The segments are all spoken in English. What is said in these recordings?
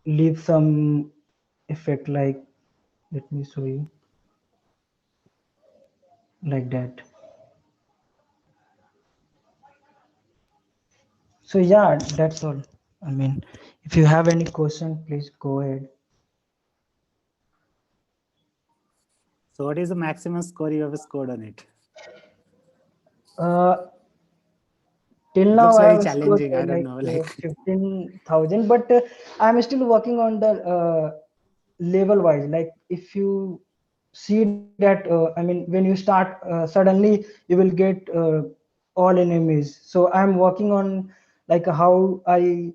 leave some effect, like, let me show you, like that. So yeah, that's all. I mean, if you have any question, please go ahead. So what is the maximum score you ever scored on it? Uh, till It now looks I very have scored challenging. I don't like know, like 15,000, but I'm still working on the level wise. Like if you see that, I mean, when you start, suddenly you will get all enemies. So I'm working on like how I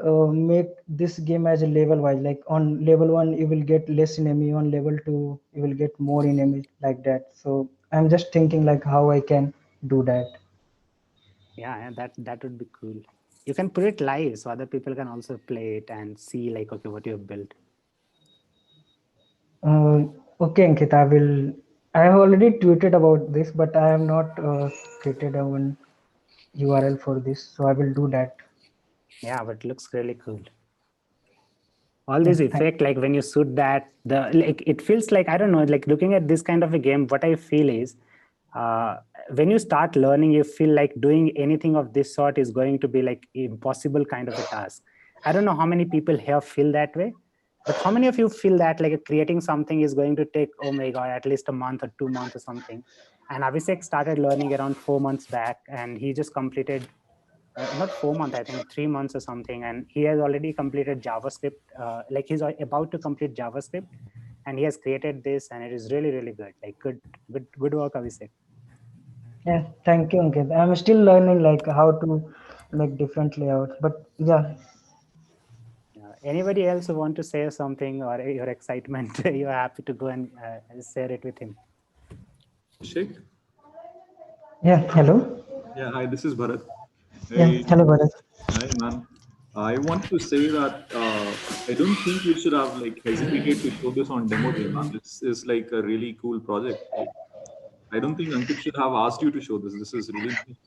make this game as a level wise. Like on level 1 you will get less enemy, on level 2 you will get more enemy, like that. So I'm just thinking like how I can do that. yeah, that would be cool. You can put it live so other people can also play it and see like, okay, what you've built. Okay, Ankit, I will. I have already tweeted about this, but I have not created a one URL for this, so I will do that. Yeah, but it looks really cool. All Yeah, this effect, like when you shoot that, the like it feels like, I don't know, like looking at this kind of a game, what I feel is uh, when you start learning, you feel like doing anything of this sort is going to be like impossible kind of a task. I don't know how many people here feel that way, but how many of you feel that like creating something is going to take, oh my god, at least a month or 2 months or something? And Abhishek started learning around 4 months back, and he just completed not 4 months, I think 3 months or something, and he has already completed JavaScript. Like he's about to complete JavaScript, and he has created this, and it is really really good. Like good work, Abhishek. yeah. Thank you, Ankit. I'm still learning like how to make different layouts, but yeah, Anybody else who want to say something or your excitement, you're happy to go and share it with him. Shake. yeah. Hello. Yeah, hi, this is Bharat. Yeah, Hey, hello, Bharat. hi, man. I want to say that I don't think you should have like hesitated to show this on demo day, man. This is like a really cool project. Like, I don't think Ankit should have asked you to show this. This is really nice.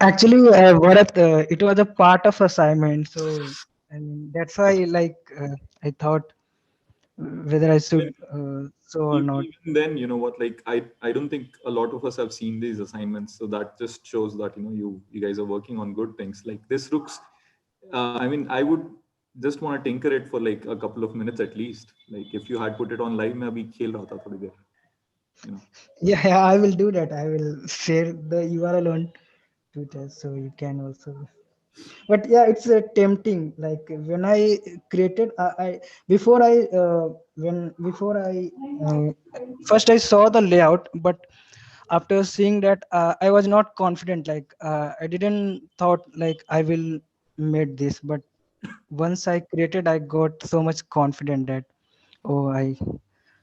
Actually, Bharat, it was a part of assignment, so I mean that's why like I thought whether I should show or not. Even then, you know what? Like, I don't think a lot of us have seen these assignments, so that just shows that you guys are working on good things. Like this looks. I mean, I would just want to tinker it for like a couple of minutes at least. Like if you had put it on live, मैं अभी खेल रहा था थोड़ी देर. You know. Yeah, yeah, I will do that. I will share the URL on Twitter so you can also. But yeah, it's tempting. Like when I created, I before I when before I first I saw the layout, but after seeing that, I was not confident. Like I didn't thought like I will made this, but once I created, I got so much confident that oh, I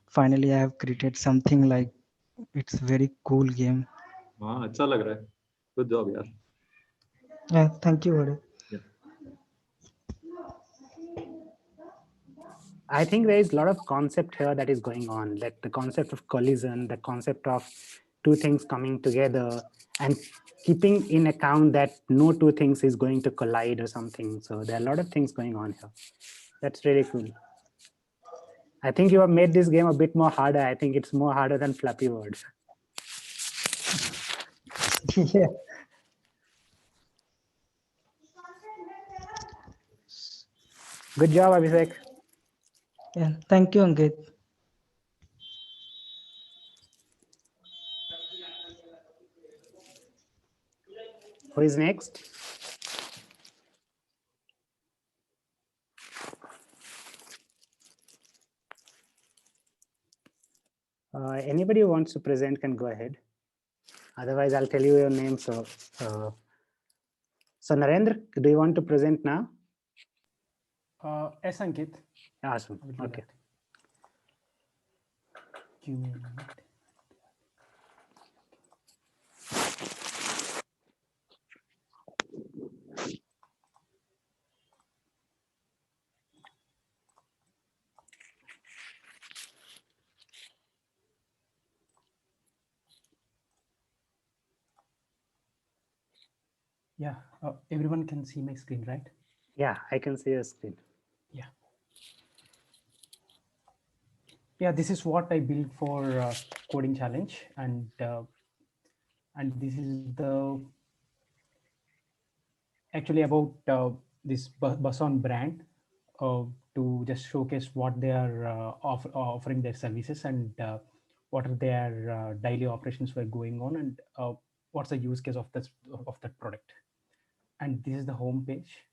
finally I have created something like it's very cool game. हाँ अच्छा लग रहा है. Good job, यार. Yeah, thank you, Varun. Yeah. I think there is a lot of concept here that is going on, like the concept of collision, the concept of two things coming together, and keeping in account that no two things is going to collide or something. So there are a lot of things going on here. That's really cool. I think you have made this game a bit more harder. I think it's more harder than Flappy Bird. Yeah, Good job, Abhishek. yeah, thank you, Ankit. Who is next? Anybody who wants to present can go ahead. Otherwise, I'll tell you your name. Uh, so Narendra, do you want to present now? Yes, Ankit. Awesome. I will do Okay. that. Give me a minute. Yeah, everyone can see my screen, right? Yeah, I can see your screen. Yeah. Yeah, this is what I built for coding challenge, and this is the actually about this Buson brand to just showcase what they are offering their services, and what are their daily operations were going on, and what's the use case of this of that product. And this is the home page,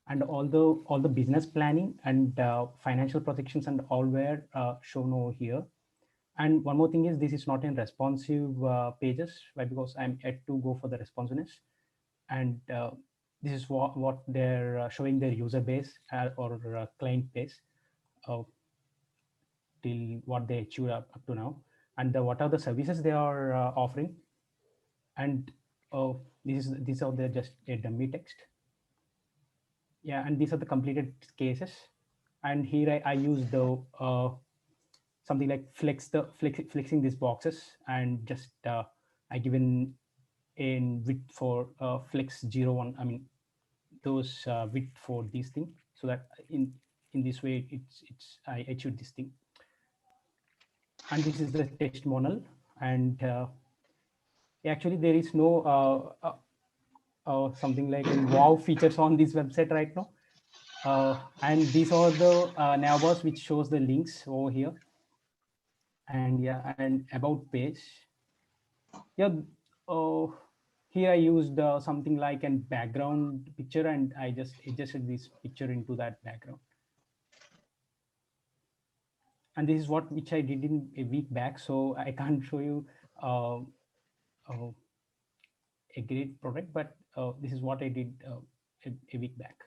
and all the business planning and financial projections and all were shown over here. And one more thing is, this is not in responsive pages. Why? Because I'm yet to go for the responsiveness. And this is what they're showing their user base or client base uh, till what they achieved up to now, and what are the services they are offering. And these are the just a dummy text. Yeah, and these are the completed cases. And here I use the something like flexing these boxes, and just I given in width for flex 01, I mean those width for these thing, so that in this way it's I achieved this thing. And this is the testimonial. And actually there is no something like in wow features on this website right now. And these are the navbars which shows the links over here. And yeah, and about page. Yeah, uh, here I used something like an background picture, and I just adjusted this picture into that background. And this is what which I did in a week back, so I can't show you uh, uh, a great product, but this is what I did a week back.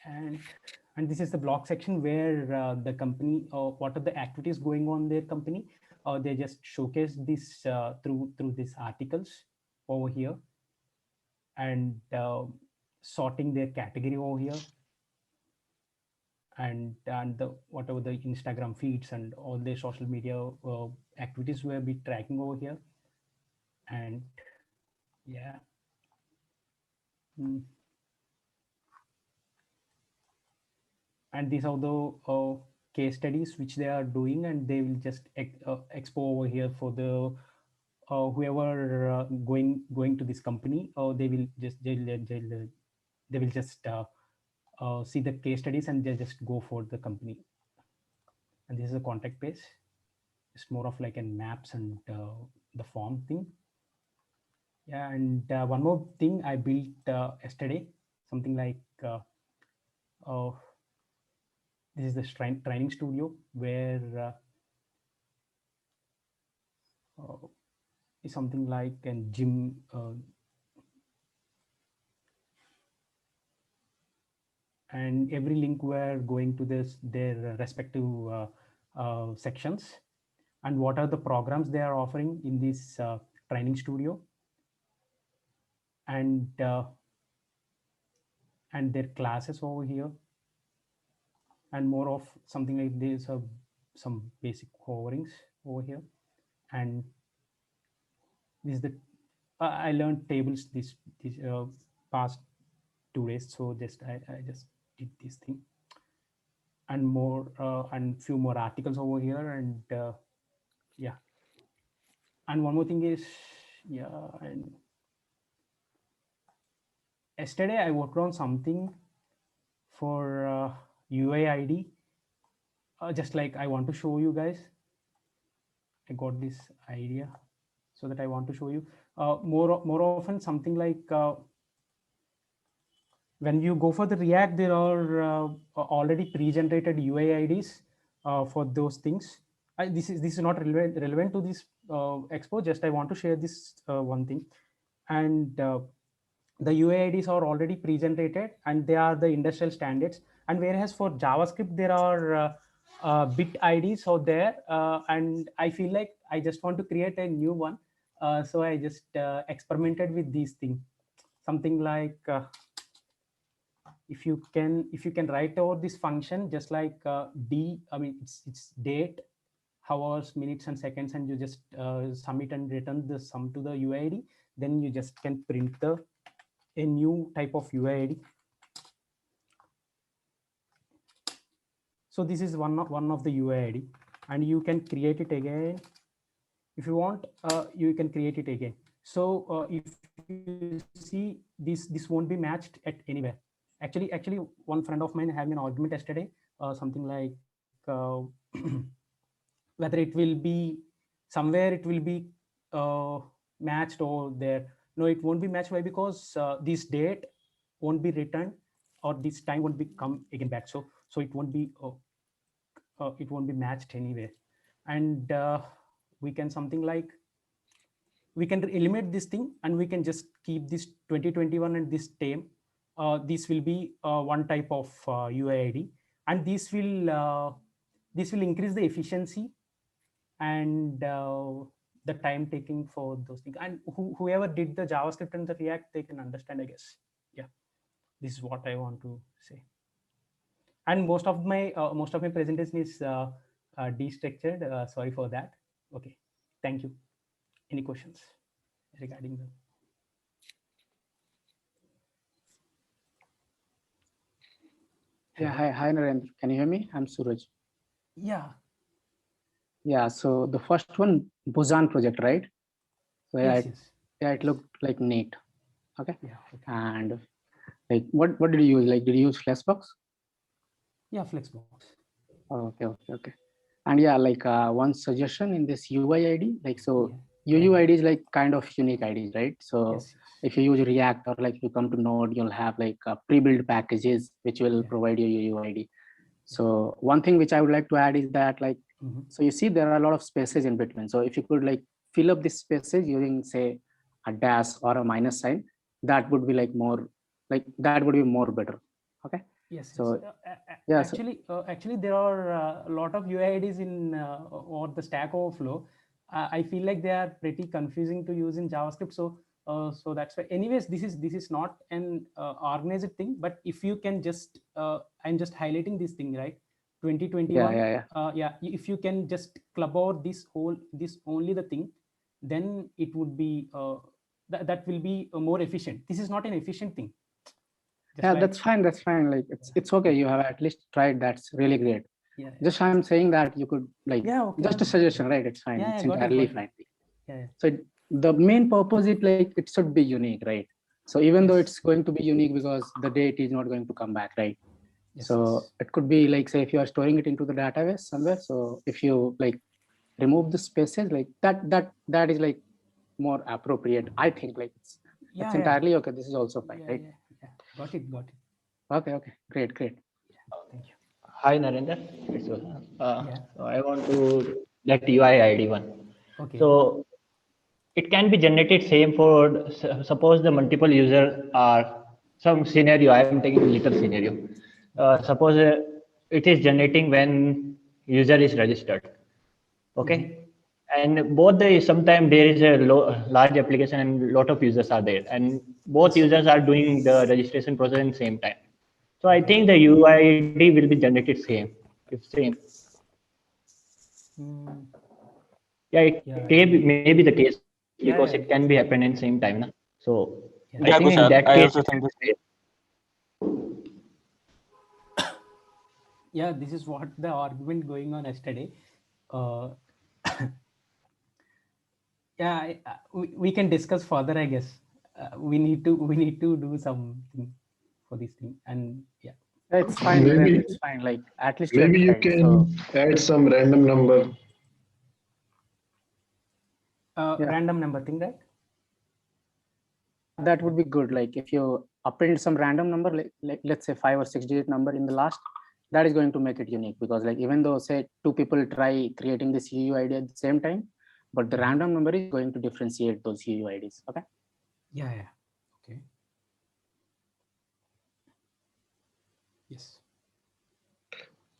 And this is the blog section where the company, what are the activities going on their company. They just showcase this through these articles over here, and sorting their category over here, and the whatever the Instagram feeds and all their social media activities will be tracking over here. And yeah. Mm. And these are the case studies which they are doing, and they will just expo over here for the whoever going to this company, or they will just they will just see the case studies, and they just go for the company. And this is a contact page. It's more of like a maps and the form thing. Yeah, and one more thing I built yesterday, something like uh, this is the training studio where is something like a gym. And every link were going to their respective sections, and what are the programs they are offering in this training studio, and their classes over here, and more of something like this, some basic hoverings over here. And this is the I learned tables this past 2 days, so just I just did this thing. And more and few more articles over here. And yeah, and one more thing is, yeah, and yesterday I worked on something for UID, just like I want to show you guys. I got this idea, so that I want to show you more often something like when you go for the React, there are already pre-generated UIDs for those things. This is not relevant to this expo. Just I want to share this one thing. And the UIDs are already pre-generated, and they are the industrial standards. And whereas for JavaScript, there are bit IDs out there, and I feel like I just want to create a new one. So I just experimented with these things, something like if you can write over this function, just like I mean it's date, hours, minutes, and seconds, and you just submit and return the sum to the UID. then you just can print a new type of UID. So this is one of the UID, and you can create it again if you want. You can create it again. So if you see, this won't be matched at anywhere. Actually, one friend of mine had an argument yesterday, something like whether it will be somewhere, it will be matched or there. No, it won't be matched. Why? Because this date won't be returned, or this time won't be come again back. So it won't be matched anywhere. And we can something like, we can eliminate this thing, and we can just keep this 2021 and this time. This will be one type of UID, and this will increase the efficiency and the time taking for those things. And whoever did the JavaScript and the React, they can understand, I guess. Yeah, this is what I want to say. And most of my presentation is destructured. Sorry for that. Okay, thank you. Any questions regarding them? Yeah, hi Narendra. Can you hear me? I'm Suraj. Yeah. Yeah, so the first one, Busan project, right? So Yes. yeah, it looked like neat. Okay. Yeah. Okay. And like, what did you use? Like, did you use Flexbox? Yeah, Flexbox. Okay. And yeah, like one suggestion in this UID, like, so Yeah. UUID is like kind of unique IDs, right? So Yes. if you use React, or like you come to Node, you'll have like pre-built packages which will provide you UUID. So one thing which I would like to add is that, like, so you see there are a lot of spaces in between. So if you could like fill up these spaces using, say, a dash or a minus sign, that would be like more, like that would be more better. Okay. Yes. So yeah. Actually, there are a lot of UIDs in or the Stack Overflow. I feel like they are pretty confusing to use in JavaScript. So that's why. Anyways, this is not an organized thing. But if you can just, I'm just highlighting this thing, right? 2021. Yeah. If you can just club out this only the thing, then it would be that will be more efficient. This is not an efficient thing. Yeah, that's fine. Like it's okay. You have at least tried. That's really great. Just I'm saying that you could like, just a suggestion, right? It's fine. It's entirely fine. So the main purpose is like it should be unique, right? So even though it's going to be unique because the date is not going to come back, right? So it could be like, say, if you are storing it into the database somewhere. So if you like remove the spaces, like that is like more appropriate. I think like it's entirely okay. This is also fine, right? Yeah. Got it. Okay. Great. Thank you. Hi Narendra. So I want to let UID one. Okay. So it can be generated same for, suppose the multiple users are some scenario. I am taking a little scenario. Suppose it is generating when user is registered. Okay. And both sometimes there is a large application and lot of users are there, and both users are doing the registration process in same time. So I think the UID will be generated same. Yeah, it may be the case because it can be happen in same time. Na? So I think in that case, also think this. Yeah, this is what the argument going on yesterday. We can discuss further, I guess. We need to do something for this thing, and yeah. It's fine. It's fine. Like at least maybe you can add some random number. Random number thing, right? That would be good. Like if you append some random number, like let's say 5 or 6 digit number in the last, that is going to make it unique, because like even though say two people try creating this UUID at the same time, but the random number is going to differentiate those UUIDs. Okay. Yeah. Okay. Yes.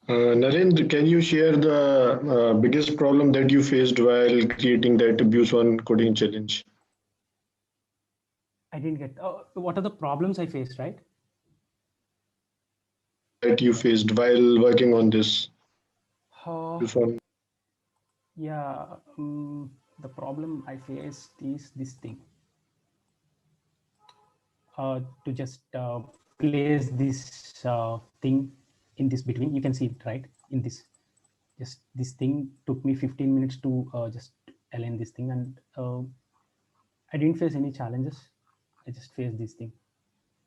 Narendra, can you share the biggest problem that you faced while creating that Abuse One coding challenge? I didn't get. What are the problems I faced, right? That you faced while working on this? Yeah. The problem I faced is this thing. to just place this thing in this between. You can see it right in this. Just this thing took me 15 minutes to just align this thing, and I didn't face any challenges. I just faced this thing.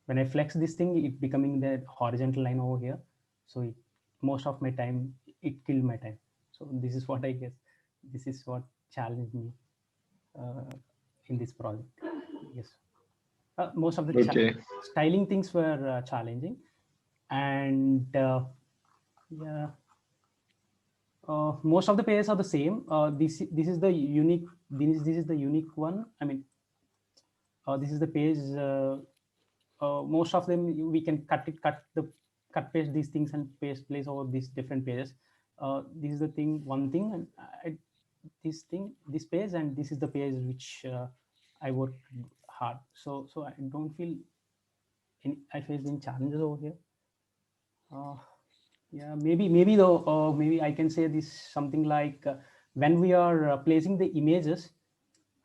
When I flex this thing, it becoming the horizontal line over here. So most of my time, it killed my time. So this is what I guess. This is what challenged me in this project. Yes. Most of the styling things were challenging, and yeah, most of the pairs are the same. This is the unique. This is the unique one. I mean, this is the page. Most of them we can cut paste these things and place over these different pages. This is the thing. One thing, and this page, and this is the page which I worked hard. So I don't feel I faced any challenges over here. Yeah, maybe though, maybe I can say this something like when we are placing the images,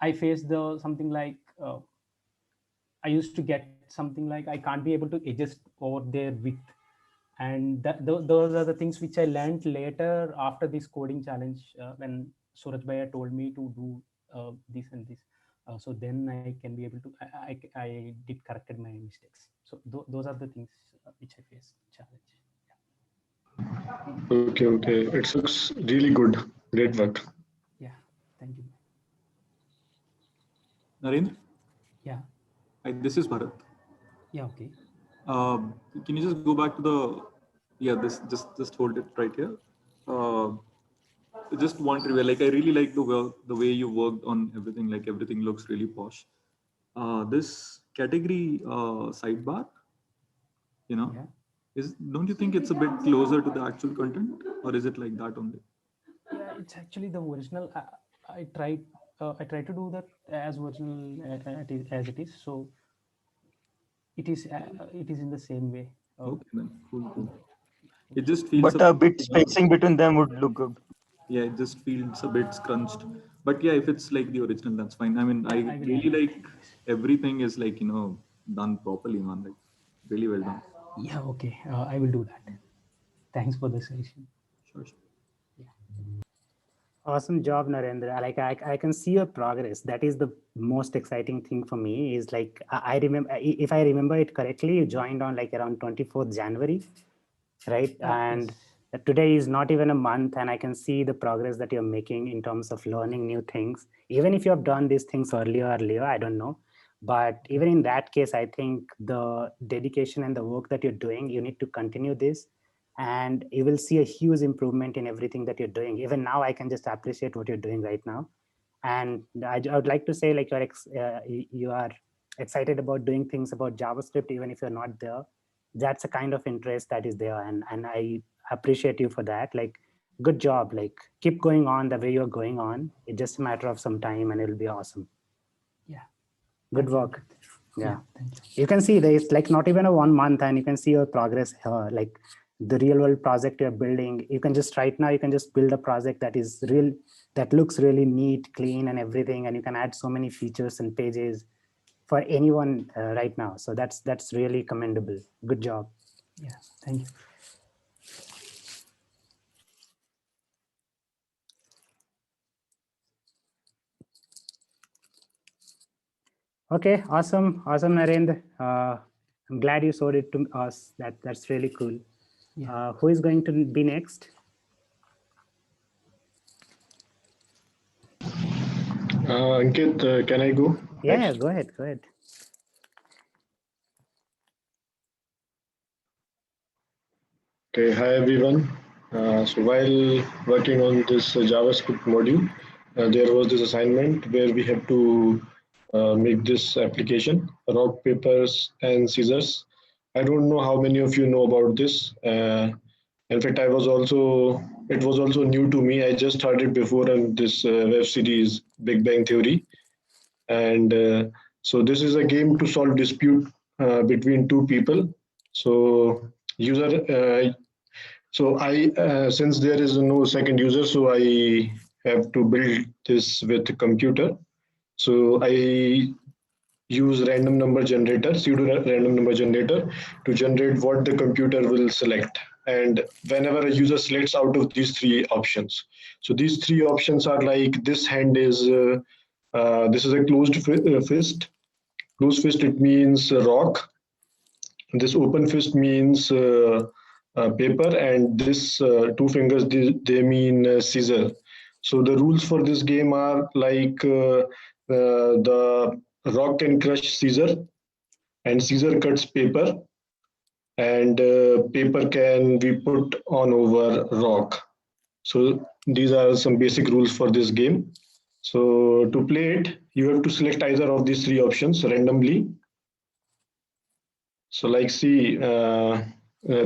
I faced the something like I used to get something like I can't be able to adjust over their width, and those are the things which I learned later after this coding challenge when Suraj Bhaiya told me to do this and this. So then I can be able to I did corrected my mistakes. So those are the things which I faced challenge. Okay. It looks really good. Great work. Yeah, thank you. Narendra? Yeah. This is Bharat. Yeah, okay. Can you just go back to the, this, just hold it right here. Just one trivia, like I really like the way you worked on everything, like everything looks really posh. This category sidebar, don't you think it's a bit closer to the actual content, or is it like that only? Yeah, it's actually the original. I tried to do that as original as it is. So it is in the same way. Okay, then cool. It just feels. But a bit spacing between them would look good. Yeah, it just feels a bit scrunched. But yeah, if it's like the original, that's fine. I mean, I really like everything is like, done properly, man. Like really well done. Yeah, okay. I will do that. Thanks for the suggestion. Sure. Yeah. Awesome job, Narendra. Like I can see your progress. That is the most exciting thing for me is like, I remember, if I remember it correctly, you joined on like around 24th January, right? And today is not even a month, and I can see the progress that you're making in terms of learning new things. Even if you have done these things earlier, I don't know. But even in that case, I think the dedication and the work that you're doing, you need to continue this, and you will see a huge improvement in everything that you're doing. Even now, I can just appreciate what you're doing right now. And I would like to say, like, you are excited about doing things about JavaScript, even if you're not there. That's a kind of interest that is there, and I appreciate you for that. Like, good job. Like, keep going on the way you're going on. It's just a matter of some time, and it'll be awesome. Yeah. Good work. Yeah. You can see there's like not even a 1 month, and you can see your progress here. Like the real world project you're building, you can just right now, you can just build a project that is real, that looks really neat, clean and everything. And you can add so many features and pages for anyone right now. So that's really commendable. Good job. Yeah, thank you. Okay, awesome, Narendra. I'm glad you showed it to us. That's really cool. Yeah. Who is going to be next? Ankit, can I go? Yeah, go ahead. Okay, hi everyone. So while working on this JavaScript module, there was this assignment where we have to make this application, rock, papers, and scissors. I don't know how many of you know about this. In fact, it was also new to me. I just started before on this web series, Big Bang Theory. And so this is a game to solve dispute between two people. So since there is no second user, so I have to build this with a computer. So I use random number generator, pseudo random number generator, to generate what the computer will select. And whenever a user selects out of these three options, so these three options are like, this hand is this is a closed fist. Closed fist, it means rock. This open fist means paper, and this two fingers, they mean scissor. So the rules for this game are like, the rock can crush scissor, and scissor cuts paper, and paper can be put on over rock. So these are some basic rules for this game. So to play it, you have to select either of these three options randomly. So like, see,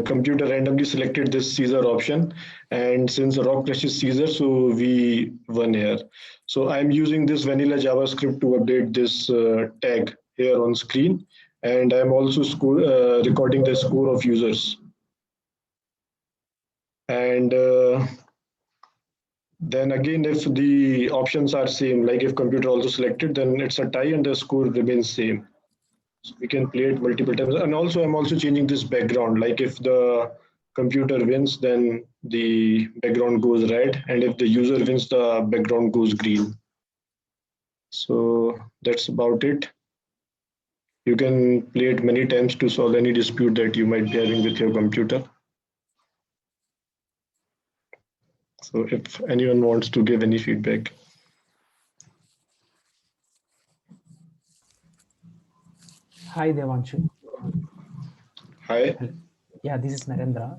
computer randomly selected this Caesar option, and since rock crushes Caesar, so we won here. So I'm using this vanilla JavaScript to update this tag here on screen, and I'm also recording the score of users. And then again, if the options are same, like if computer also selected, then it's a tie and the score remains same. So we can play it multiple times. And also, I'm also changing this background. Like if the computer wins, then the background goes red. And if the user wins, the background goes green. So that's about it. You can play it many times to solve any dispute that you might be having with your computer. So if anyone wants to give any feedback. Hi, Devanshu. Hi. Yeah, this is Narendra.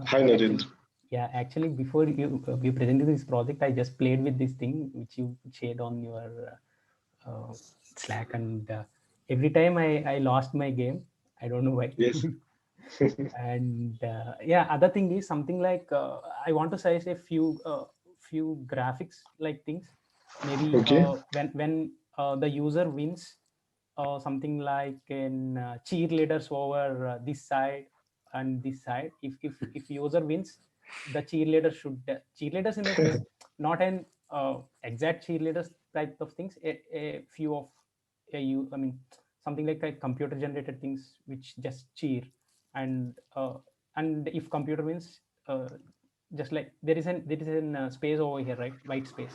Hi, Narendra. Yeah, actually, before you presented this project, I just played with this thing which you shared on your Slack, and every time I lost my game. I don't know why. Yes. And yeah, other thing is something like I want to suggest a few graphics like things. Maybe okay. When the user wins, something like in cheerleaders over this side and this side. If user wins, the cheerleader should cheerleaders in the sense, not an exact cheerleaders type of things. A few of I mean something like computer generated things which just cheer, and if computer wins, just like there is an space over here, right? White space.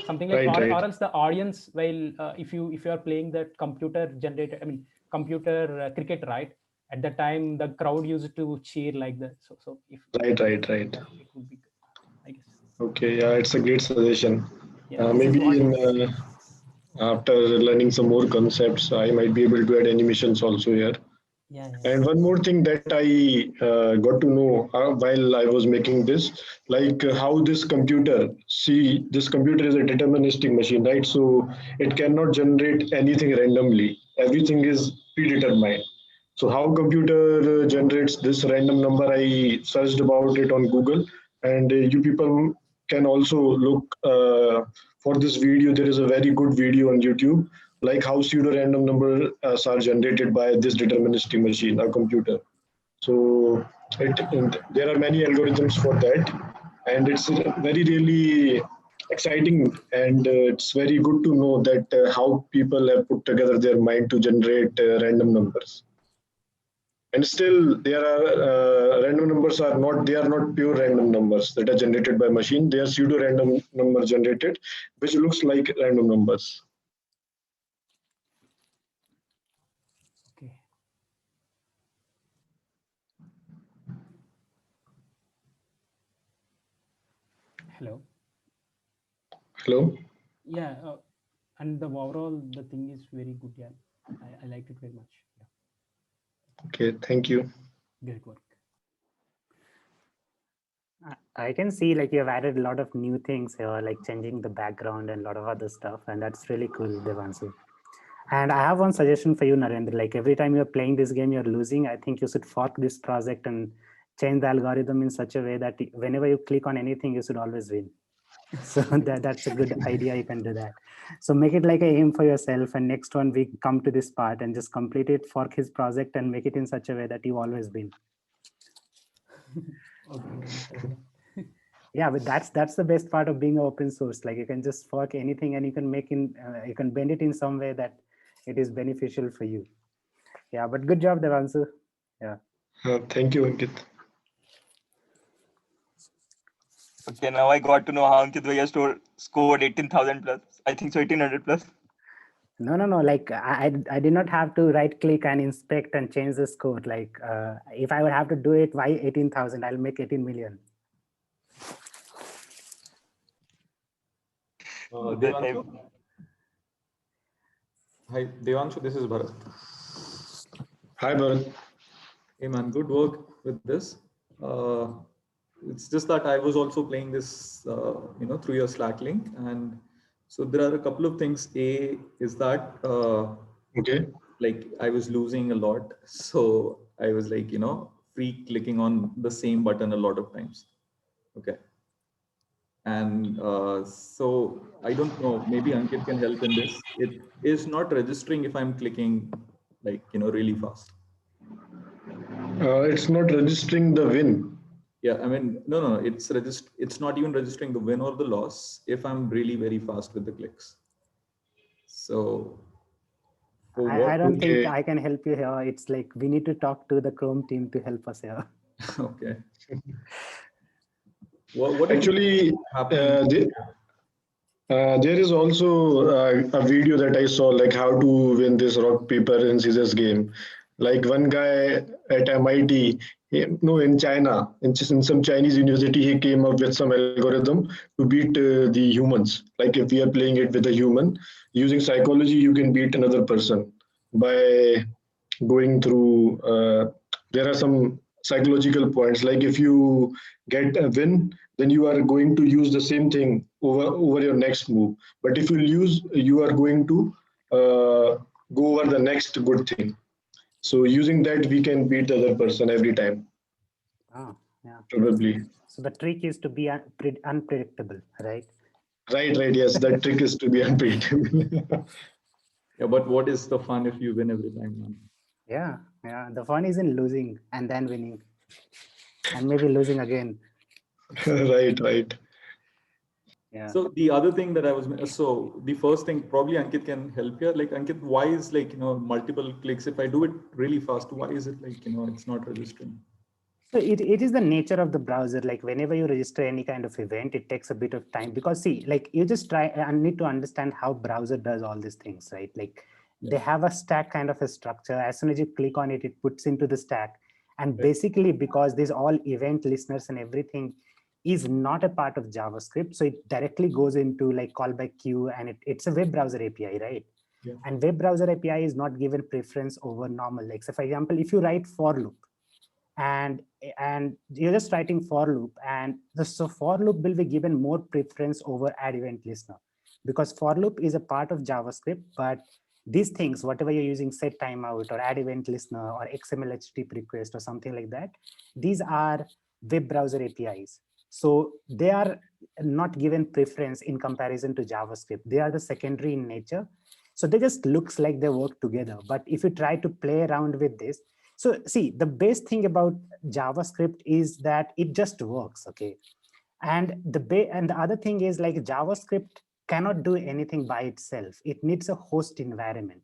Something like, right. Or else the audience, while if you are playing that computer generated, I mean computer cricket, right? At the time the crowd used to cheer like that. So if right. it would be good, I guess. Okay, yeah, it's a great suggestion. Yeah, maybe after learning some more concepts, I might be able to add animations also here. Yeah. And one more thing that I got to know while I was making this, like how this computer, this computer is a deterministic machine, right? So it cannot generate anything randomly. Everything is predetermined. So how computer generates this random number, I searched about it on Google, and you people can also look for this video. There is a very good video on YouTube, like how pseudo random numbers are generated by this deterministic machine, a computer. So there are many algorithms for that, and it's very really exciting, and it's very good to know that how people have put together their mind to generate random numbers. And still, there are random numbers are not pure random numbers that are generated by machine. They are pseudo random number generated, which looks like random numbers. Okay. Hello. Yeah, and the overall the thing is very good. Yeah, I liked it very much. Yeah. Okay, thank you. Great work. I can see like you have added a lot of new things here, like changing the background and a lot of other stuff, and that's really cool, Devanshu. And I have one suggestion for you, Narendra. Like every time you're playing this game, you're losing. I think you should fork this project and change the algorithm in such a way that whenever you click on anything, you should always win. So that's a good idea. You can do that. So make it like a aim for yourself. And next one, we come to this part and just complete it, fork his project and make it in such a way that you always win. Okay. Yeah, but that's the best part of being open source. Like you can just fork anything and you can make you can bend it in some way that it is beneficial for you. Yeah, but good job, Devanshu. Yeah. Thank you, Ankit. Okay, now I got to know how Ankit Bhaiya scored 18,000 plus. I think so, 1800 plus. No. Like I did not have to right click and inspect and change the score. Like if I would have to do it, why 18,000? I'll make 18 million. Devanshu? Hi, Devanshu, this is Bharat. Hi, Bharat. Hey man, good work with this. It's just that I was also playing this, through your Slack link, and so there are a couple of things. A is that Okay. like I was losing a lot, so I was like free clicking on the same button a lot of times. Okay, and so I don't know. Maybe Ankit can help in this. It is not registering if I'm clicking like really fast. It's not registering the win. Yeah, I mean, no, it's not even registering the win or the loss if I'm really very fast with the clicks. So I don't think I can help you here. It's like we need to talk to the Chrome team to help us here. Okay. What actually there is also a video that I saw, like how to win this rock paper and scissors game. Like one guy at MIT, in China, in some Chinese university, he came up with some algorithm to beat the humans. Like if we are playing it with a human, using psychology, you can beat another person by going through. There are some psychological points. Like if you get a win, then you are going to use the same thing over your next move. But if you lose, you are going to go over the next good thing. So using that, we can beat the other person every time. Oh, yeah. Probably. So the trick is to be unpredictable, right? Right. Yes, that trick is to be unpredictable. Yeah, but what is the fun if you win every time, man? Yeah. The fun is in losing and then winning, and maybe losing again. Right. Yeah. So the other thing that so the first thing, probably Ankit can help here. Like Ankit, why is multiple clicks? If I do it really fast, why is it like it's not registering? So it is the nature of the browser. Like whenever you register any kind of event, it takes a bit of time because see, like you just try and need to understand how browser does all these things, right? Like they have a stack kind of a structure. As soon as you click on it, it puts into the stack. And basically because these all event listeners and everything is not a part of JavaScript. So it directly goes into like call by queue, and it's a web browser API, right? Yeah. And web browser API is not given preference over normal. Like so for example, if you write for loop, and you're just writing for loop, and so for loop will be given more preference over add event listener, because for loop is a part of JavaScript, but these things, whatever you're using, set timeout or add event listener or XML HTTP request or something like that, these are web browser APIs. So they are not given preference in comparison to JavaScript. They are the secondary in nature. So they just looks like they work together. But if you try to play around with this, so see, the best thing about JavaScript is that it just works, okay? And the other thing is like JavaScript cannot do anything by itself. It needs a host environment.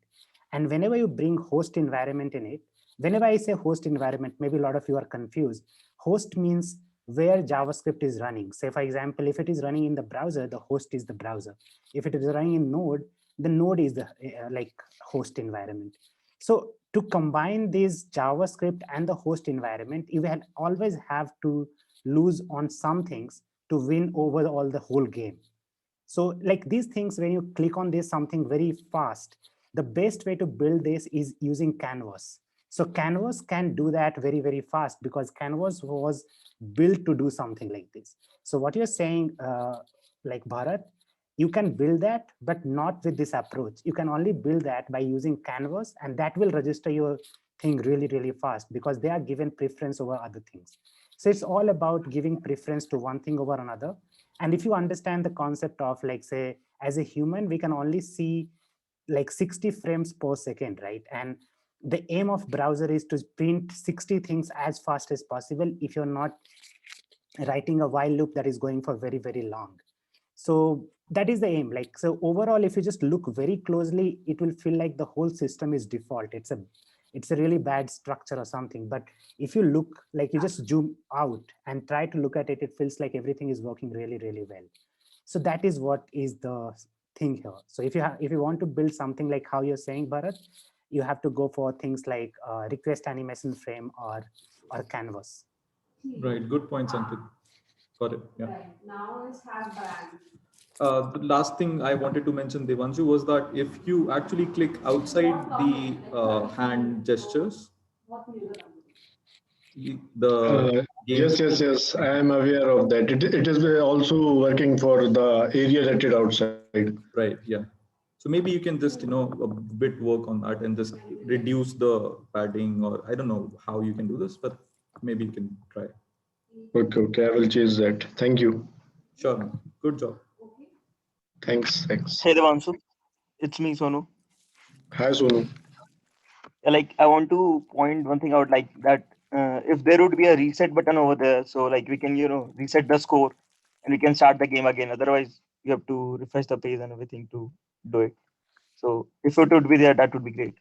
And whenever you bring host environment in it, whenever I say host environment, maybe a lot of you are confused. Host means where JavaScript is running. Say, for example, if it is running in the browser, the host is the browser. If it is running in Node, the Node is the host environment. So to combine this JavaScript and the host environment, you will always have to lose on some things to win over all the whole game. So like these things, when you click on this something very fast, the best way to build this is using Canvas. So Canvas can do that very, very fast because Canvas was built to do something like this. So what you're saying, like Bharat, you can build that, but not with this approach. You can only build that by using Canvas, and that will register your thing really, really fast because they are given preference over other things. So it's all about giving preference to one thing over another. And if you understand the concept of like, say, as a human, we can only see like 60 frames per second, right? And the aim of browser is to print 60 things as fast as possible if you're not writing a while loop that is going for very, very long. So that is the aim. Like, so overall, if you just look very closely, it will feel like the whole system is default. It's a really bad structure or something. But if you look, like you just zoom out and try to look at it, it feels like everything is working really, really well. So that is what is the thing here. So if you want to build something like how you're saying, Bharat, you have to go for things like request animation frame or canvas. Right. Good point, Ankit. Got it. Yeah. The last thing I wanted to mention, Devanshu, was that if you actually click outside the hand gestures, Yes. I am aware of that. It is also working for the area that is outside. Right. Yeah. So maybe you can just, a bit work on that and just reduce the padding, or I don't know how you can do this, but maybe you can try. Okay. I will change that. Thank you. Sure, man. Good job. Thanks. Hey Devanshu, it's me, Sonu. Hi, Sonu. Like, I want to point one thing out, like that if there would be a reset button over there, so like we can, reset the score and we can start the game again. Otherwise, you have to refresh the page and everything to do it. So if it would be there, that would be great.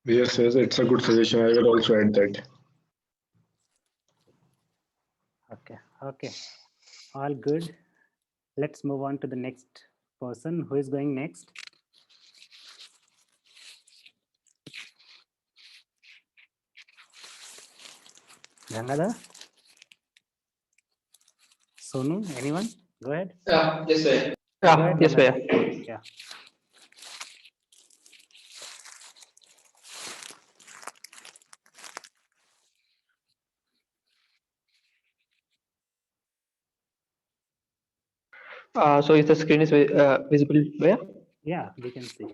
Yes, it's a good suggestion. I will also add that. Okay. All good. Let's move on to the next person. Who is going next? Gangadhar? Sonu? Anyone? Go ahead. Yes, sir. Yes, sir. Yeah. So is the screen is visible where? Yeah, we can see.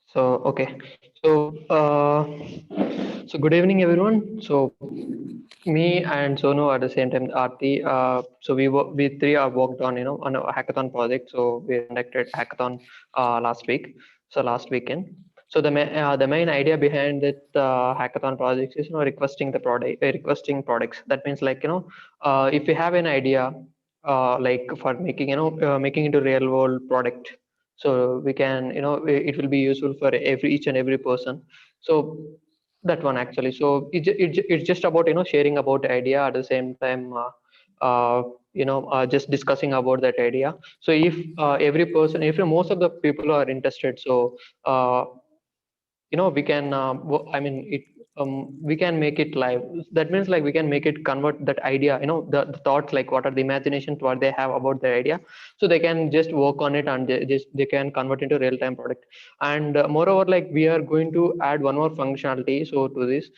So okay. So good evening, everyone. So me and Sonu at the same time, Aarti. So we three are worked on on a hackathon project. So we conducted hackathon last week. So last weekend. So the main idea behind that hackathon project is requesting products. That means like if you have an idea like for making making into real world product, so we can it will be useful for each and every person. So that one actually, so it's just about sharing about the idea at the same time just discussing about that idea. So if every person, if most of the people are interested, so we can we can make it live. That means like we can make it convert that idea, the thoughts, like what are the imagination what they have about the idea, so they can just work on it and they can convert into real-time product. And moreover, like we are going to add one more functionality so to this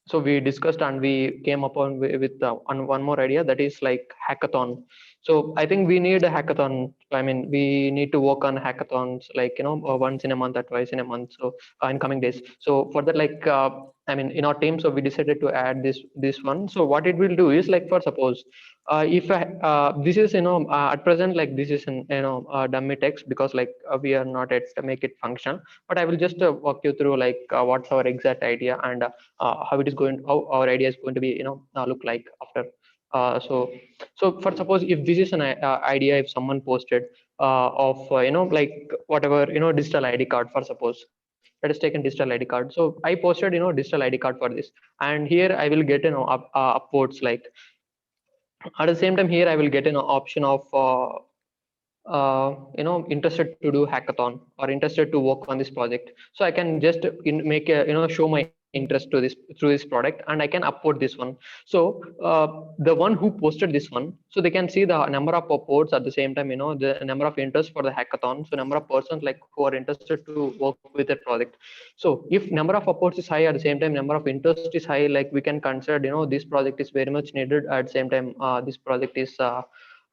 so we discussed and we came upon with on one more idea, that is like hackathon. So I think we need a hackathon. I mean, we need to work on hackathons like once in a month or twice in a month. So in coming days. So for that, like I mean, in our team, so we decided to add this one. So what it will do is like, for suppose if this is at present, like this is an dummy text, because like we are not yet to make it functional. But I will just walk you through like what's our exact idea and how it is going, how our idea is going to be look like after. So for suppose if this is an idea, if someone posted of like whatever digital ID card, for suppose let us take a digital ID card. So I posted digital ID card for this, and here I will get upvotes. Like at the same time, here I will get an option of interested to do hackathon or interested to work on this project. So I can just make a show my interest to this through this product, and I can upload this one. So the one who posted this one, so they can see the number of upvotes, at the same time the number of interest for the hackathon, so number of persons like who are interested to work with the project. So if number of upvotes is high, at the same time number of interest is high, like we can consider this project is very much needed. At the same time this project is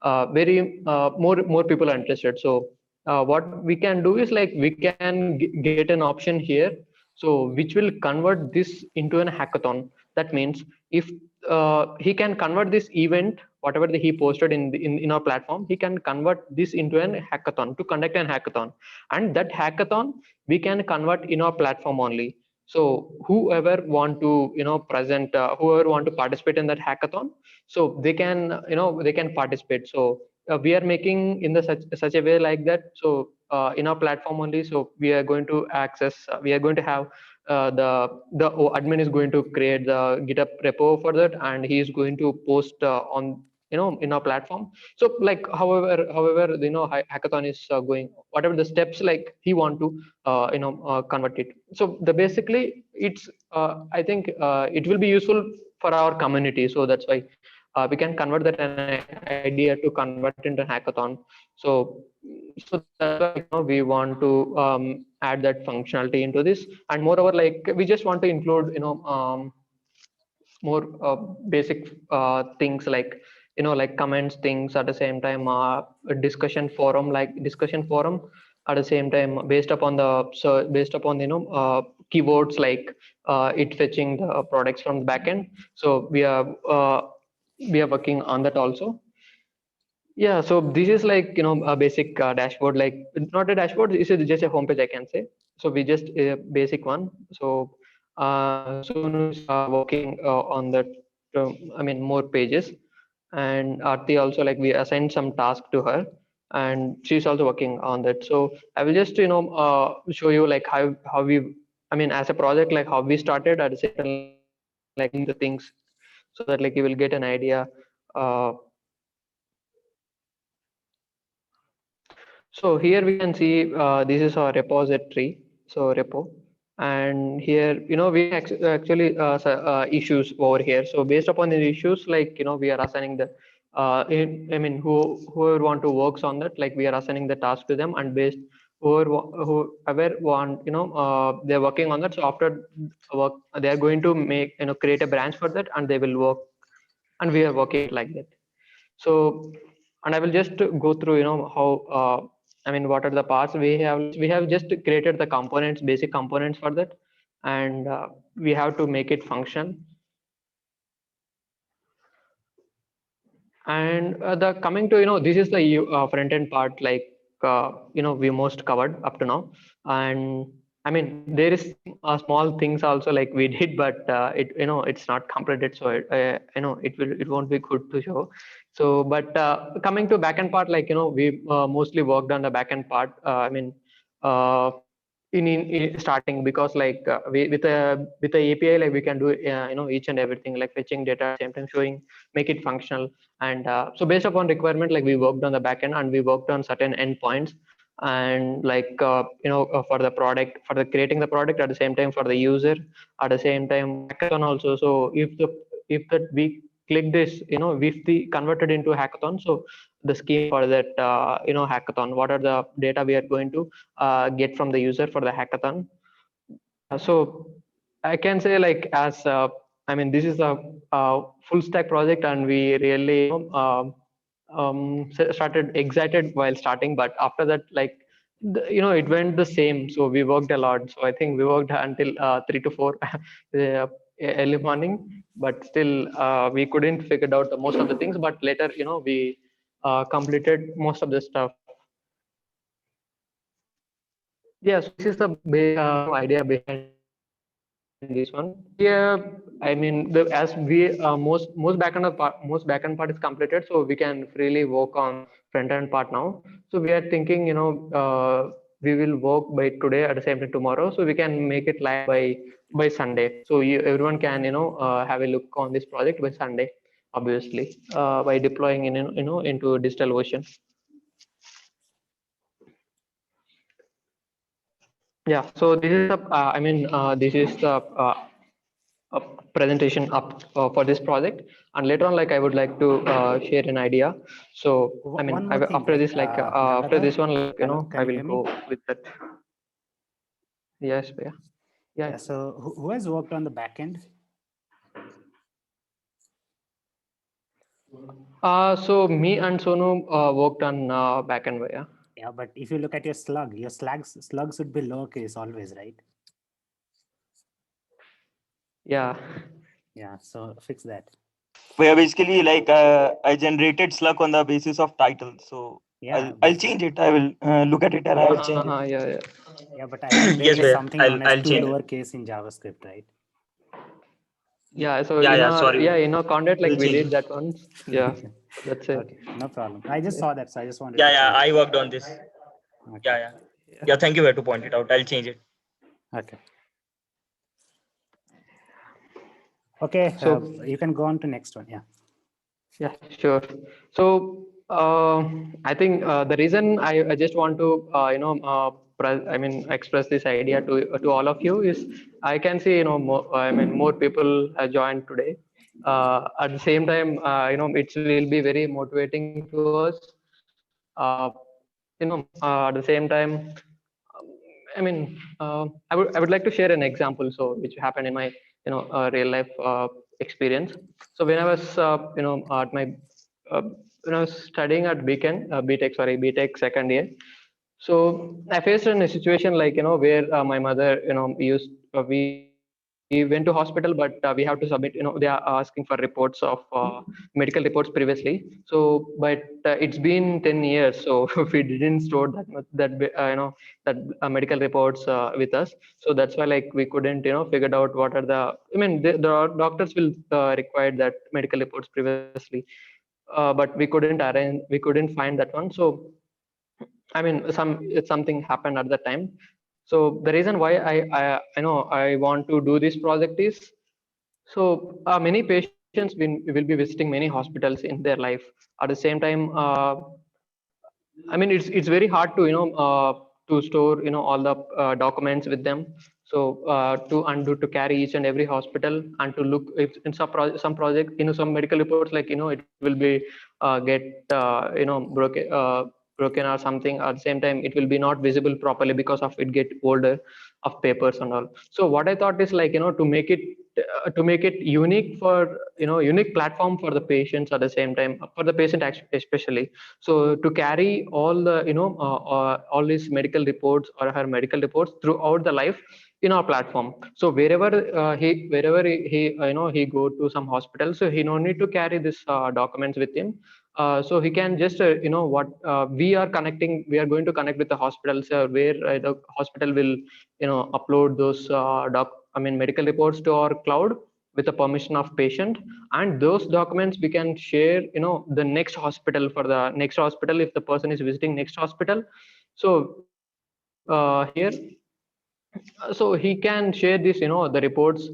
very more people are interested. So what we can do is like we can get an option here, so which will convert this into an hackathon. That means if he can convert this event, whatever he posted in our platform, he can convert this into an hackathon, to conduct an hackathon, and that hackathon we can convert in our platform only. So whoever want to present, whoever want to participate in that hackathon, so they can they can participate. So we are making in the such a way like that. So in our platform only, so we are going to access, we are going to have the admin is going to create the GitHub repo for that, and he is going to post on in our platform. So like however hackathon is going, whatever the steps like he want to convert it. So the basically it's I think it will be useful for our community. So that's why we can convert that an idea to convert into hackathon. So that's why we want to add that functionality into this. And moreover, like we just want to include more basic things like like comments things, at the same time a discussion forum at the same time, based upon the keywords like it fetching the products from the backend. So we are working on that also. Yeah, so this is like a basic dashboard, like not a dashboard, this is just a homepage, I can say. So we just a basic one. So soon working on that, I mean more pages, and Aarti also, like we assigned some task to her, and she's also working on that. So I will just show you like how we, I mean as a project, like how we started at the same time, like the things, so that like you will get an idea. So here we can see this is our repository, so repo, and here we actually issues over here. So based upon the issues, like we are assigning the I mean whoever want to works on that, like we are assigning the task to them, and based whoever want they're working on that. So after work they are going to make create a branch for that, and they will work, and we are working like that. So, and I will just go through how I mean what are the parts we have just created the components, basic components for that, and we have to make it function. And the coming to this is the front end part, like we most covered up to now. And I mean there is small things also like we did, but it it's not completed, so it won't be good to show. So but coming to backend part, like we mostly worked on the backend part. I mean in starting, because like we with the API, like we can do each and everything, like fetching data at the same time, showing, make it functional. And so based upon requirement, like we worked on the backend, and we worked on certain endpoints, and like for the product, for the creating the product, at the same time for the user, at the same time hackathon also. So if that we click this, if we converted into hackathon, so the scheme for that hackathon, what are the data we are going to get from the user for the hackathon. So I can say, like, as I mean this is a full stack project, and we really started excited while starting, but after that, like it went the same. So we worked a lot. So I think we worked until 3 to 4 early morning, but still we couldn't figure out most of the things. But later we completed most of the stuff. Yes, this is the idea behind this one. Yeah, I mean as we most backend part is completed, so we can freely work on front end part now. So we are thinking we will work by today, at the same time tomorrow, so we can make it live by Sunday. So everyone can have a look on this project by Sunday, obviously by deploying into DigitalOcean. Yeah, so this is the I mean this is the presentation up for this project, and later on, like I would like to share an idea. So I mean after this, like after this one, like I will go with that. Yes, yeah. So who has worked on the back end? So me and Sonu worked on backend. Yeah, but if you look at your slugs would be lowercase always, right? Yeah, so fix that. Yeah, basically, like I generated slug on the basis of title, so yeah, I'll change it. I will look at it and I will change it. Yeah. Yeah, but I think there Yes, is Bhaiya. something known as I'll two change. lowercase in JavaScript, right? Yeah, so Sorry. content, like We'll we change did it. that once. Yeah, that's it. Okay, no problem. I just saw that, so I just wanted Yeah, to check. I worked on this. Okay. Yeah. Thank you, Bhaiya, to point it out. I'll change it. Okay. Okay, So you can go on to next one. Yeah. yeah, sure. So I think the reason I just want to express this idea to all of you is I can see more people have joined today. At the same time, it will be very motivating to us. At the same time, I would like to share an example, so which happened in my real life experience. So when I was at my when I was studying at BTech second year. So I faced in a situation like where my mother used we went to hospital, but we have to submit. They are asking for reports of medical reports previously. So, but it's been 10 years, so we didn't store that medical reports with us. So that's why like we couldn't figured out what are the. The doctors will require that medical reports previously, but we couldn't arrange. We couldn't find that one. So something happened at that time. So the reason why I want to do this project is so many patients will be visiting many hospitals in their life. At the same time, it's very hard to to store all the documents with them. So to carry each and every hospital and to look if in some project some medical reports like it will be get broken or something. At the same time, it will be not visible properly because of it get older of papers and all. So what I thought is like to make it unique for unique platform for the patients, at the same time for the patient especially. So to carry all the all these medical reports or her medical reports throughout the life in our platform. So wherever he go to some hospital, so he no need to carry this documents with him. So he can just we are going to connect with the hospitals where the hospital will upload those medical reports to our cloud with the permission of patient, and those documents we can share the next hospital for the next hospital if the person is visiting next hospital. So here so he can share this the reports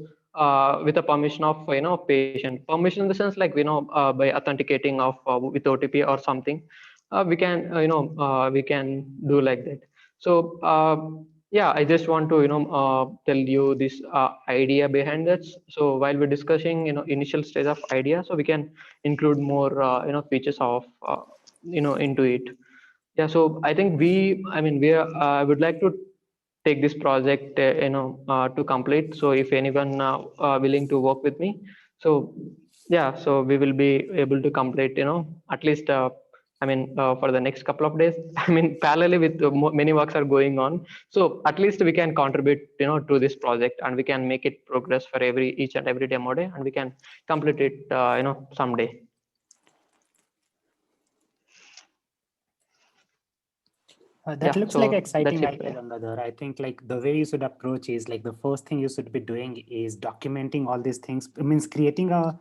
with the permission of patient, permission in the sense like by authenticating of with OTP or something. We can do like that. So yeah, I just want to tell you this idea behind that. So while we're discussing initial stage of idea, so we can include more features of into it. Yeah, so I think we would like to take this project to complete. So if anyone willing to work with me, so yeah, so we will be able to complete at least for the next couple of days. Parallelly with many works are going on, so at least we can contribute to this project, and we can make it progress for each and every demo day, and we can complete it someday. That looks like exciting idea, Gangadhar. I think like the way you should approach is like the first thing you should be doing is documenting all these things. It means creating a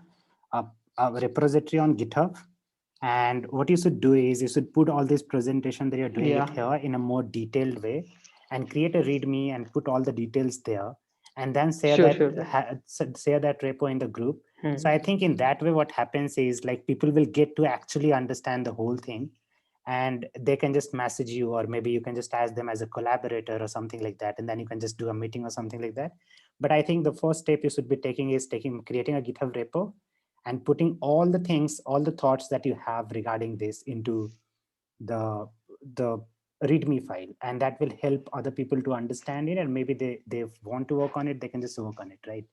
repository on GitHub. And what you should do is you should put all this presentation that you're doing it here in a more detailed way, and create a README and put all the details there, and then share share that repo in the group. So I think in that way, what happens is like people will get to actually understand the whole thing, and they can just message you, or maybe you can just ask them as a collaborator or something like that, and then you can just do a meeting or something like that. But I think the first step you should be taking is creating a GitHub repo and putting all the things, all the thoughts that you have regarding this into the README file, and that will help other people to understand it, and maybe they want to work on it, they can just work on it, right?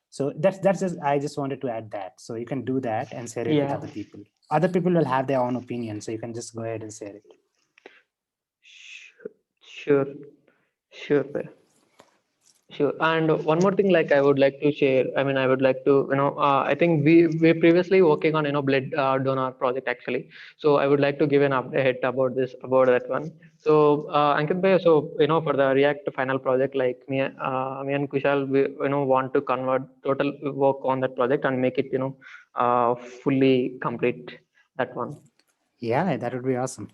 So that's just, I just wanted to add that. So you can do that and share it with other people. Other people will have their own opinion, so you can just go ahead and share it. Sure. And one more thing, like I would like to share. I would like to, I think we previously working on blood donor project actually. So I would like to give an update about that one. So Ankit bhai, so for the React final project, like me and Kushal, we want to convert total work on that project and make it fully complete that one. Yeah, that would be awesome.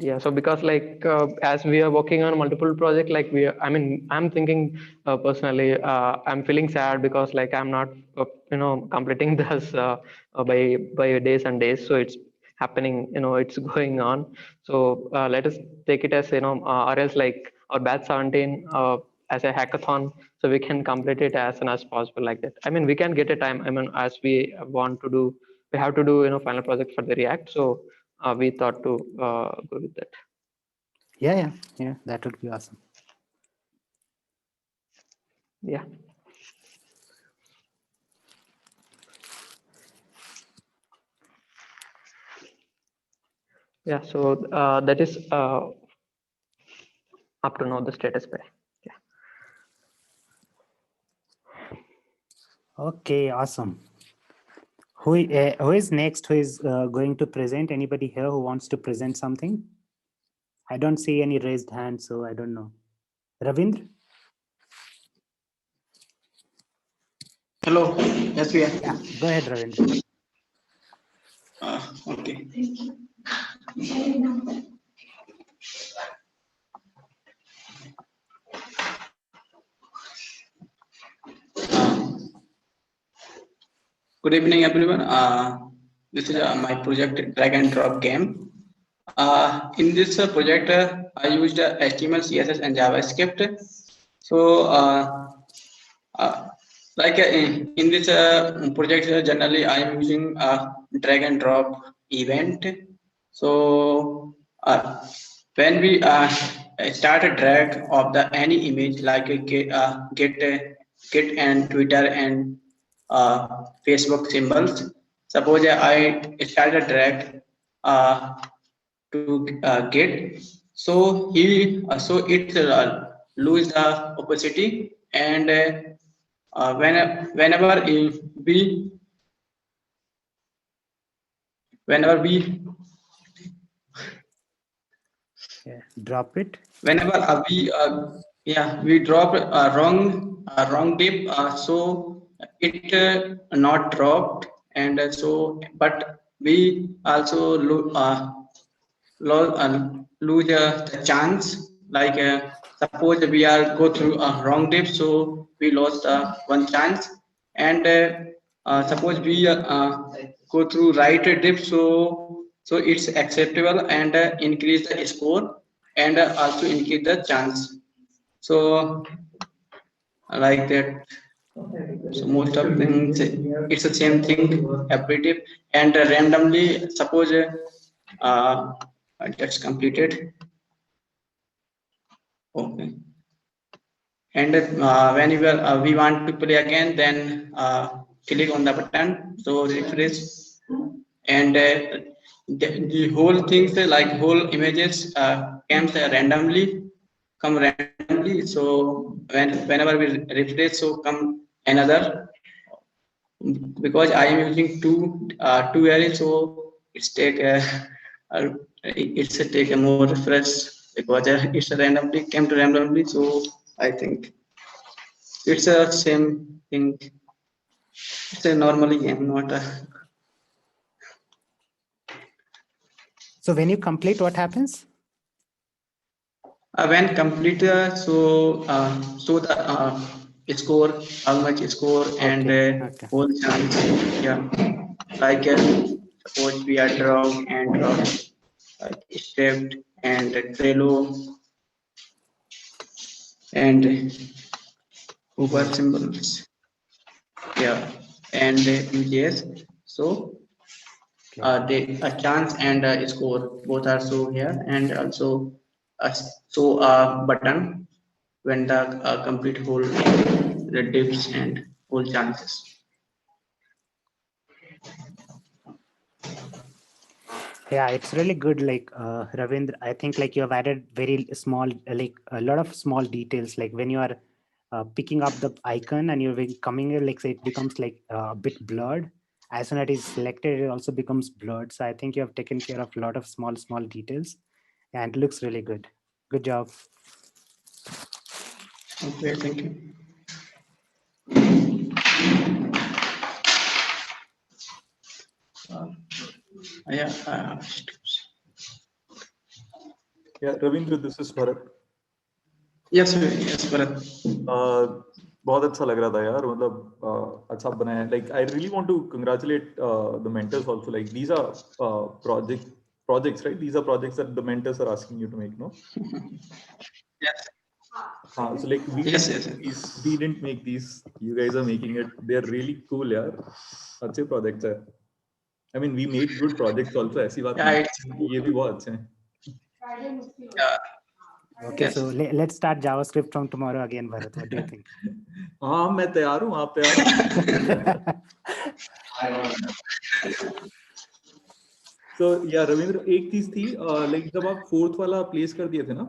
Yeah, so because like as we are working on multiple projects, like I'm thinking personally, I'm feeling sad because like I'm not completing this by days and days. So it's happening, it's going on. So let us take it as or else like our batch 17 as a hackathon, so we can complete it as soon as possible like that. I mean, we can get a time. I mean, as we want to do, we have to do final project for the React. So we thought to go with that. Yeah, that would be awesome. Yeah. Yeah, so that is up to know the status by. Yeah. Okay, awesome. Who is next? Who is going to present? Anybody here who wants to present something? I don't see any raised hands, so I don't know. Ravindra? Hello. Yes, we are. Yeah, go ahead, Ravindra. Okay. Good evening, everyone. This is my project drag and drop game. In this project, I used HTML, CSS, and JavaScript. So, in this project, generally I am using drag and drop event. So, when we start a drag of the any image like a get and Twitter and Facebook symbols. Suppose I start a drag to get, so it lose the opacity, and whenever we drop it. Whenever we drop a wrong dip, so it not dropped, and but we also lose the chance. Like suppose we are go through a wrong dip, so we lost one chance, and suppose we go through right dip, so it's acceptable and increase the score and also increase the chance. So like that. So most of things it's the same thing every dip, and randomly suppose that's completed. Okay. And when we want to play again, then click on the button, so refresh, and the whole things like whole images come randomly. So whenever we refresh, so come another, because I am using two arrays, so it's take a more refresh, because it's randomly came to randomly. So I think it's a same thing. It's a normally game, not a. So when you complete, what happens? When complete, so the score, how much score, and whole chance. Yeah, like suppose we are draw like stepped and Trello and Uber symbols. Yeah, and UJS. So a chance and a score both are shown here, and also show a button when the complete whole the dips and whole chances. Yeah, it's really good. Like Ravindra, I think like you have added very small, like a lot of small details. Like when you are picking up the icon and you're coming here, like say it becomes like a bit blurred. as soon as it is selected, it also becomes blurred. So I think you have taken care of a lot of small details, and it looks really good. Good job. Okay, thank you. Yeah. Yeah, Ravindra, this is Bharat. Yes, Bharat. बहुत अच्छा लग रहा था यार, मतलब अच्छा बनाया. Like I really want to congratulate the mentors also. Like these are projects, right? These are projects that the mentors are asking you to make, no? Yes. So like we didn't make these. You guys are making it. They are really cool, यार. अच्छे projects है. I mean, we made good projects also. ऐसी बात नहीं. ये भी बहुत अच्छे हैं. Yeah. Okay, so let's start JavaScript from tomorrow again, Bharat. What do you think? हाँ, मैं तैयार हूँ. आप तैयार हो? So yeah, रविंद्र, एक चीज थी, like जब आप 4th वाला प्लेस कर दिए थे ना,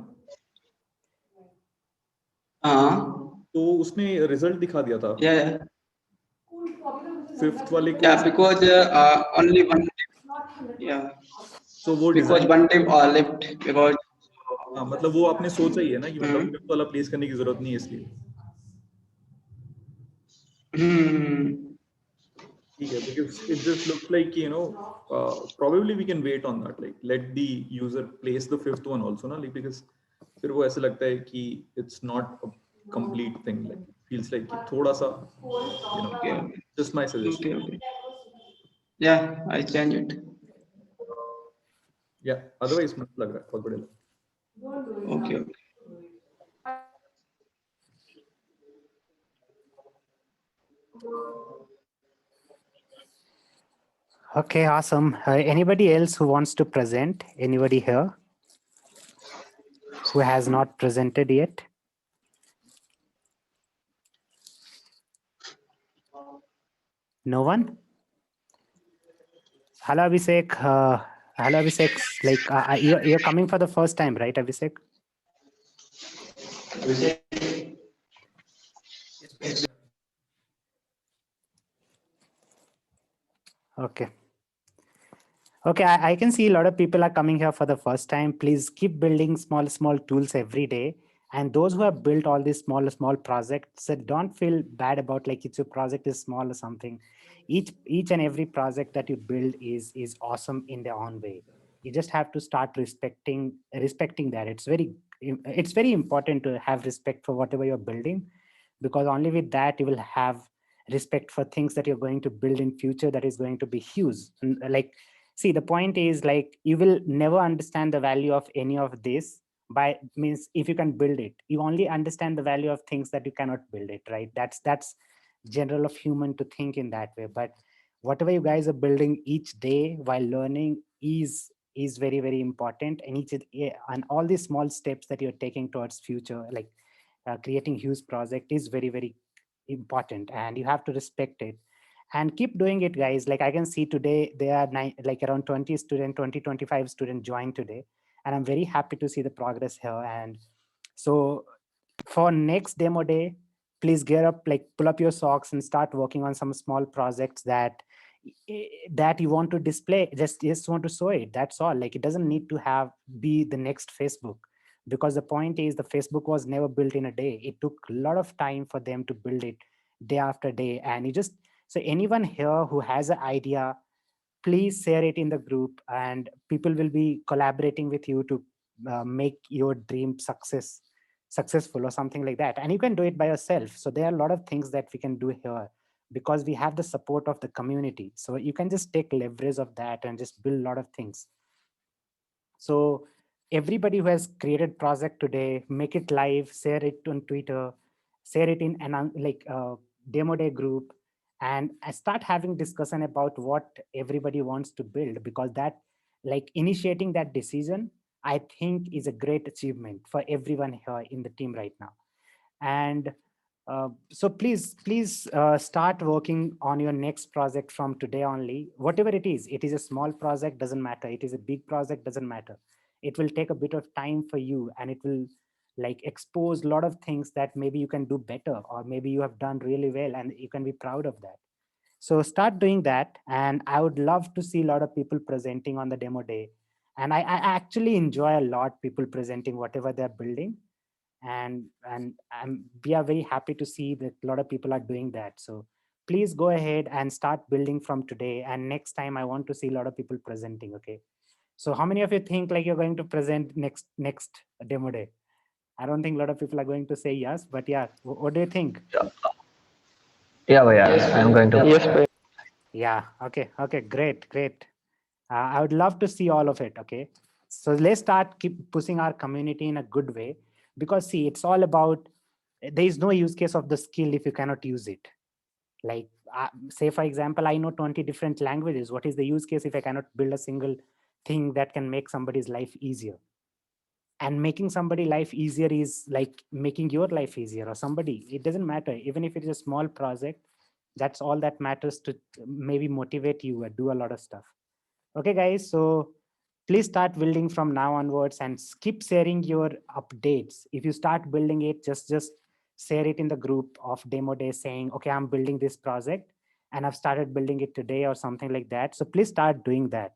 तो उसने रिजल्ट दिखा दिया था. Yeah. 5th वाले को. Yeah, because only one. Yeah. So वो because one team left because. हाँ, मतलब वो आपने सोचा ही है ना कि मतलब 5th वाला प्लेस करने की जरूरत नहीं है इसलिए. ठीक है, because it just looks like, you know, probably we can wait on that, like let the user place the 5th one also, ना, like because फिर वो ऐसे लगता है कि it's not a complete thing, like feels like थोड़ा सा, you know, just my suggestion. Okay. Yeah, I change it. Yeah, otherwise मस्त लग रहा है, बहुत बढ़िया. Okay. Okay, awesome. Anybody else who wants to present? Anybody here who has not presented yet? No one? Hello, Abhishek. Hello, Abhishek. Like you're coming for the first time, right, Abhishek? Okay. Okay, I can see a lot of people are coming here for the first time. Please keep building small tools every day. And those who have built all these small projects, don't feel bad about like it's your project is small or something. Each and every project that you build is awesome in their own way. You just have to start respecting that. It's very important to have respect for whatever you're building, because only with that you will have respect for things that you're going to build in future that is going to be huge. And like, see, the point is like you will never understand the value of any of this by means if you can build it. You only understand the value of things that you cannot build it, right? That's general of human to think in that way. But whatever you guys are building each day while learning is very important, and all these small steps that you're taking towards future, like creating huge project, is very important, and you have to respect it and keep doing it, guys. Like I can see today there are like around 25 students joined today, and I'm very happy to see the progress here. And so for next demo day, please gear up, like pull up your socks and start working on some small projects that you want to display. Just want to show it, that's all. Like it doesn't need to be the next Facebook, because the point is the Facebook was never built in a day. It took a lot of time for them to build it day after day. And so anyone here who has an idea, please share it in the group, and people will be collaborating with you to make your dream successful or something like that. And you can do it by yourself. So there are a lot of things that we can do here because we have the support of the community. So you can just take leverage of that and just build a lot of things. So everybody who has created project today, make it live, share it on Twitter, share it in demo day group, and start having discussion about what everybody wants to build, because that, like, initiating that decision, I think is a great achievement for everyone here in the team right now. And so please start working on your next project from today only. Whatever it is a small project, doesn't matter. It is a big project, doesn't matter. It will take a bit of time for you, and it will like expose a lot of things that maybe you can do better, or maybe you have done really well and you can be proud of that. So start doing that. And I would love to see a lot of people presenting on the demo day. And I actually enjoy a lot people presenting whatever they're building. And we are very happy to see that a lot of people are doing that. So please go ahead and start building from today. And next time I want to see a lot of people presenting. Okay. So how many of you think like you're going to present next demo day? I don't think a lot of people are going to say yes, but yeah, what do you think? Yeah, I'm going to. Yes, Yeah. Okay. Great. I would love to see all of it. Okay. So let's keep pushing our community in a good way, because see, it's all about, there is no use case of the skill if you cannot use it. Like say, for example, I know 20 different languages. What is the use case if I cannot build a single thing that can make somebody's life easier? And making somebody's life easier is like making your life easier, or somebody, it doesn't matter. Even if it is a small project, that's all that matters to maybe motivate you or do a lot of stuff. Okay, guys, so please start building from now onwards and keep sharing your updates. If you start building it, just share it in the group of demo day saying, okay, I'm building this project and I've started building it today or something like that. So please start doing that.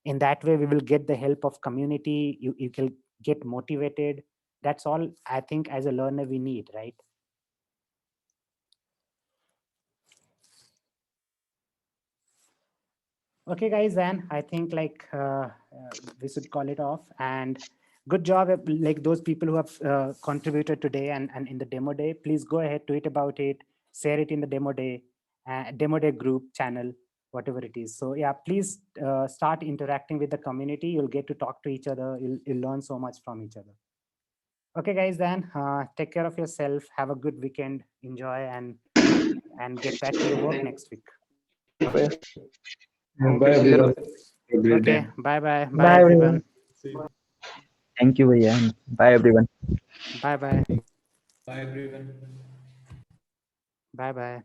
In that way, we will get the help of community. You can get motivated. That's all I think as a learner we need, right? Okay, guys, then I think like we should call it off. And good job, like those people who have contributed today and in the demo day. Please go ahead, tweet about it, share it in the demo day group channel, whatever it is. So yeah, please start interacting with the community. You'll get to talk to each other. You'll learn so much from each other. Okay, guys, then take care of yourself. Have a good weekend. Enjoy and get back to your work next week. Bye, everyone. Have a great Okay, day. bye, Bye, everyone. Thank you, Bhaiya. Bye, everyone. Bye. Bye, everyone. Bye.